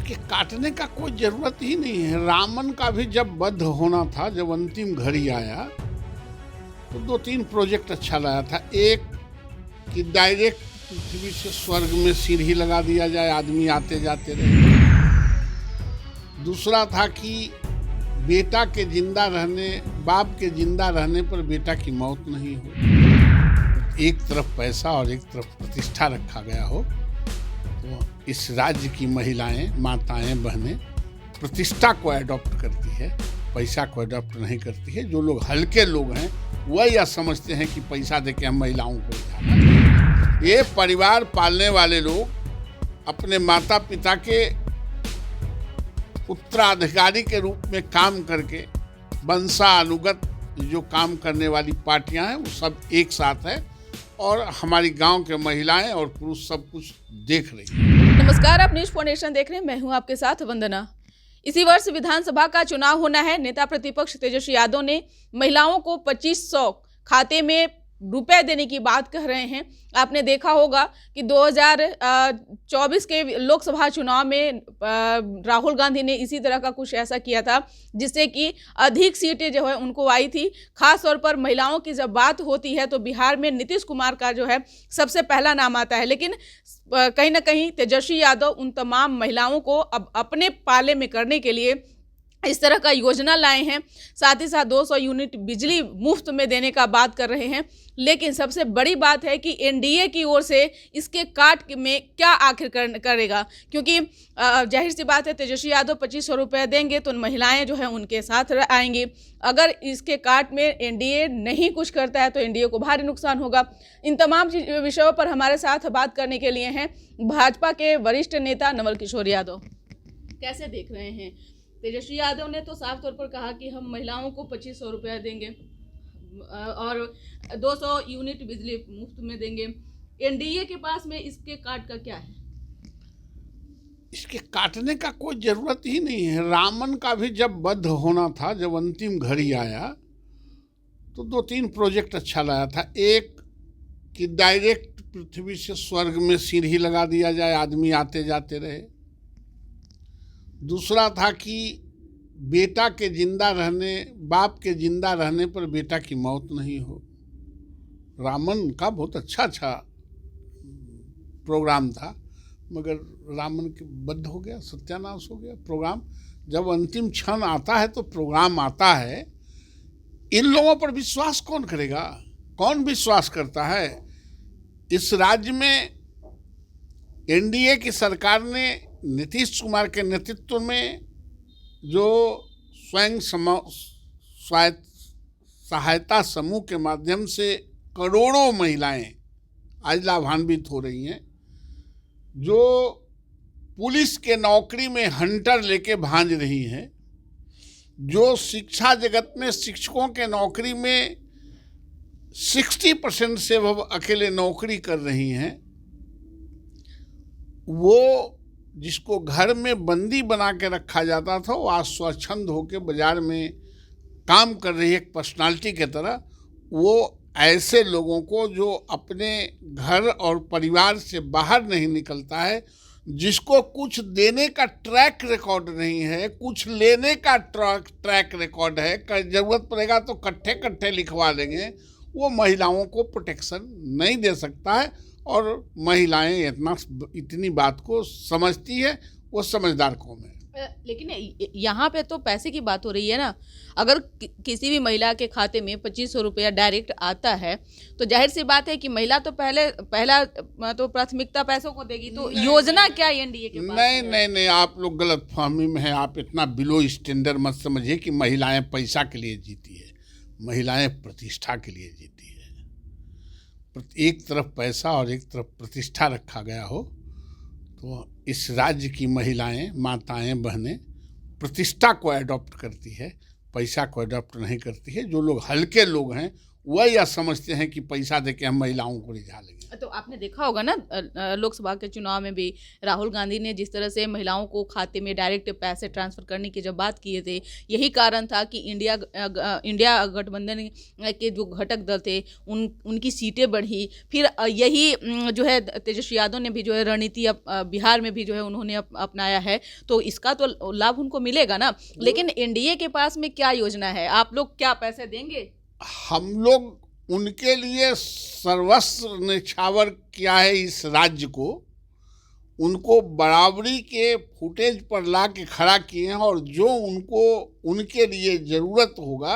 इसके काटने का कोई जरूरत ही नहीं है। रावण का भी जब वध होना था, जब अंतिम घड़ी आया तो 2-3 प्रोजेक्ट अच्छा लगा था। एक कि डायरेक्ट पृथ्वी से स्वर्ग में सीढ़ी लगा दिया जाए, आदमी आते जाते रहे। दूसरा था कि बेटा के जिंदा रहने, बाप के जिंदा रहने पर बेटा की मौत नहीं हो। एक तरफ पैसा और एक तरफ प्रतिष्ठा रखा गया हो तो इस राज्य की महिलाएं, माताएं, बहनें प्रतिष्ठा को एडॉप्ट करती है, पैसा को एडॉप्ट नहीं करती है। जो लोग हल्के लोग हैं वह यह समझते हैं कि पैसा देके हम महिलाओं को। ये परिवार पालने वाले लोग अपने माता पिता के उत्तराधिकारी के रूप में काम करके वंशानुगत जो काम करने वाली पार्टियां हैं वो सब एक साथ है और हमारी गांव के महिलाएं और पुरुष सब कुछ देख रही हैं। नमस्कार, आप न्यूज फाउंडेशन देख रहे हैं। मैं हूं आपके साथ वंदना। इसी वर्ष विधानसभा का चुनाव होना है। नेता प्रतिपक्ष तेजस्वी यादव ने महिलाओं को 2500 खाते में रुपए देने की बात कह रहे हैं। आपने देखा होगा कि 2024 के लोकसभा चुनाव में राहुल गांधी ने इसी तरह का कुछ ऐसा किया था जिससे कि अधिक सीटें जो है उनको आई थी। खास तौर पर महिलाओं की जब बात होती है तो बिहार में नीतीश कुमार का जो है सबसे पहला नाम आता है, लेकिन कहीं ना कहीं तेजस्वी यादव उन तमाम महिलाओं को अब अपने पाले में करने के लिए इस तरह का योजना लाए हैं। साथ ही साथ 200 यूनिट बिजली मुफ्त में देने का बात कर रहे हैं। लेकिन सबसे बड़ी बात है कि एनडीए की ओर से इसके काट में क्या आखिर करेगा, क्योंकि जाहिर सी बात है तेजस्वी यादव 2500 रुपये देंगे तो महिलाएं जो है उनके साथ आएंगी। अगर इसके काट में एनडीए नहीं कुछ करता है तो एनडीए को भारी नुकसान होगा। इन तमाम विषयों पर हमारे साथ बात करने के लिए हैं भाजपा के वरिष्ठ नेता नवल किशोर यादव। कैसे देख रहे हैं? तेजस्वी यादव ने तो साफ तौर पर कहा कि हम महिलाओं को 2500 रुपया देंगे और 200 यूनिट बिजली मुफ्त में देंगे। एनडीए के पास में इसके काट का क्या है? इसके काटने का कोई जरूरत ही नहीं है। रावण का भी जब वध होना था, जब अंतिम घड़ी आया तो 2-3 प्रोजेक्ट अच्छा लगा था। एक कि डायरेक्ट पृथ्वी से स्वर्ग में सीढ़ी लगा दिया जाए, आदमी आते जाते रहे। दूसरा था कि बेटा के जिंदा रहने, बाप के जिंदा रहने पर बेटा की मौत नहीं हो। रावण का बहुत अच्छा प्रोग्राम था, मगर रावण के वध हो गया, सत्यानाश हो गया प्रोग्राम। जब अंतिम क्षण आता है तो प्रोग्राम आता है। इन लोगों पर विश्वास कौन करेगा? कौन विश्वास करता है? इस राज्य में एनडीए की सरकार ने नीतीश कुमार के नेतृत्व में जो स्वयं सहायता समूह के माध्यम से करोड़ों महिलाएं आज लाभान्वित हो रही हैं, जो पुलिस के नौकरी में हंटर लेके भांज रही हैं, जो शिक्षा जगत में शिक्षकों के नौकरी में 60% से वह अकेले नौकरी कर रही हैं, वो जिसको घर में बंदी बना के रखा जाता था वो आज स्वच्छंद होकर बाजार में काम कर रही है एक पर्सनालिटी के तरह। वो ऐसे लोगों को जो अपने घर और परिवार से बाहर नहीं निकलता है, जिसको कुछ देने का ट्रैक रिकॉर्ड नहीं है, कुछ लेने का ट्रैक रिकॉर्ड है, जरूरत पड़ेगा तो कट्ठे लिखवा लेंगे, वो महिलाओं को प्रोटेक्शन नहीं दे सकता है। और महिलाएं इतनी बात को समझती है, वो समझदार कौन है। लेकिन यहाँ पे तो पैसे की बात हो रही है ना। अगर किसी भी महिला के खाते में 2500 रुपया डायरेक्ट आता है तो जाहिर सी बात है कि महिला तो पहला तो प्राथमिकता पैसों को देगी। तो योजना क्या एनडीए के पास? नहीं, आप लोग गलत फहमी में हैं। आप इतना बिलो स्टैंडर्ड मत समझिए कि महिलाएं पैसा के लिए जीती है। महिलाएं प्रतिष्ठा के लिए जीती है। एक तरफ पैसा और एक तरफ प्रतिष्ठा रखा गया हो तो इस राज्य की महिलाएं, माताएं, बहनें प्रतिष्ठा को एडॉप्ट करती है, पैसा को एडॉप्ट नहीं करती है। जो लोग हल्के लोग हैं वह यह समझते हैं कि पैसा दे के हम महिलाओं को रिझा लेंगे। तो आपने देखा होगा ना लोकसभा के चुनाव में भी राहुल गांधी ने जिस तरह से महिलाओं को खाते में डायरेक्ट पैसे ट्रांसफर करने की जब बात किए थे, यही कारण था कि इंडिया गठबंधन के जो घटक दल थे उनकी सीटें बढ़ी। फिर यही जो है तेजस्वी यादव ने भी जो है रणनीति बिहार में भी जो है उन्होंने अपनाया है, तो इसका तो लाभ उनको मिलेगा ना। लेकिन एनडीए के पास में क्या योजना है? आप लोग क्या पैसे देंगे? हम लोग उनके लिए सर्वस्व निछावर किया है इस राज्य को, उनको बराबरी के फुटेज पर ला के खड़ा किए हैं, और जो उनको उनके लिए ज़रूरत होगा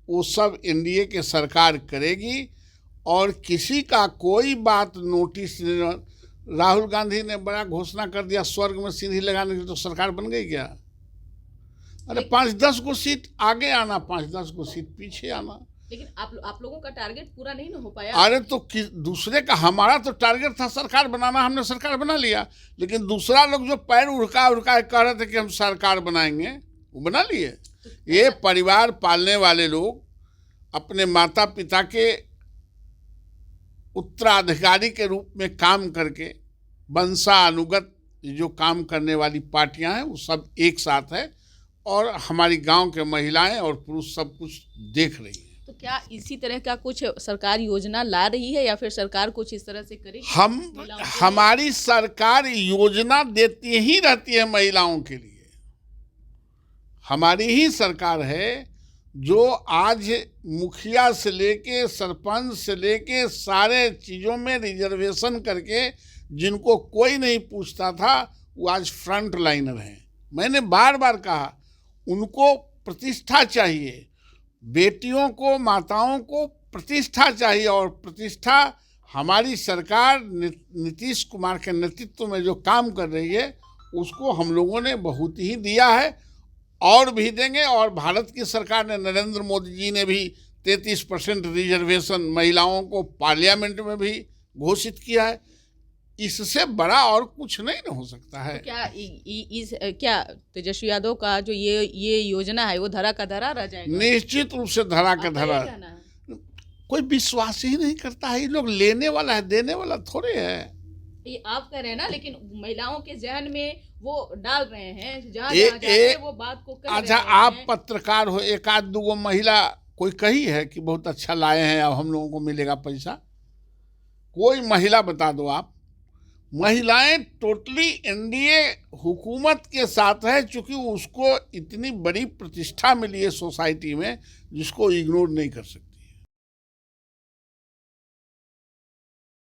वो सब एनडीए के सरकार करेगी। और किसी का कोई बात नोटिस राहुल गांधी ने बड़ा घोषणा कर दिया स्वर्ग में सीढ़ी लगाने की, तो सरकार बन गई क्या? अरे 5-10 को सीट आगे आना, 5-10 को सीट पीछे आना। लेकिन आप लोगों का टारगेट पूरा नहीं ना हो पाया। अरे तो दूसरे का, हमारा तो टारगेट था सरकार बनाना, हमने सरकार बना लिया। लेकिन दूसरा लोग जो पैर उड़का कह रहे थे कि हम सरकार बनाएंगे, वो बना लिए। ये परिवार पालने वाले लोग अपने माता पिता के उत्तराधिकारी के रूप में काम करके वंशानुगत जो काम करने वाली पार्टियां हैं वो सब एक साथ है, और हमारी गांव के महिलाएं और पुरुष सब कुछ देख रही हैं। तो क्या इसी तरह का कुछ सरकार योजना ला रही है, या फिर सरकार कुछ इस तरह से करेगी? हमारी सरकार योजना देती ही रहती है महिलाओं के लिए। हमारी ही सरकार है जो आज मुखिया से लेके सरपंच से लेके सारे चीज़ों में रिजर्वेशन करके, जिनको कोई नहीं पूछता था, वो आज फ्रंट लाइनर हैं। मैंने बार बार कहा उनको प्रतिष्ठा चाहिए, बेटियों को, माताओं को प्रतिष्ठा चाहिए, और प्रतिष्ठा हमारी सरकार नीतीश कुमार के नेतृत्व में जो काम कर रही है उसको हम लोगों ने बहुत ही दिया है, और भी देंगे। और भारत की सरकार ने, नरेंद्र मोदी जी ने भी 33% रिजर्वेशन महिलाओं को पार्लियामेंट में भी घोषित किया है। इससे बड़ा और कुछ नहीं न हो सकता है। तो क्या तेजस्वी यादव का जो ये योजना है वो धरा का धरा रह जाएगा? निश्चित रूप से धरा का धरा। कोई विश्वास ही नहीं करता है। ये लोग लेने वाला है, देने वाला थोड़े है। ये आप कह रहे हैं ना, लेकिन महिलाओं के जहन में वो डाल रहे हैं, जहाँ जाते हैं वो बात को कह अच्छा, आप पत्रकार हो, एक आध दो महिला कोई कही है कि बहुत अच्छा लाए हैं, अब हम लोगों को मिलेगा पैसा? कोई महिला बता दो आप। महिलाएं टोटली एनडीए हुकूमत के साथ है, चूंकि उसको इतनी बड़ी प्रतिष्ठा मिली है सोसाइटी में, जिसको इग्नोर नहीं कर सकते।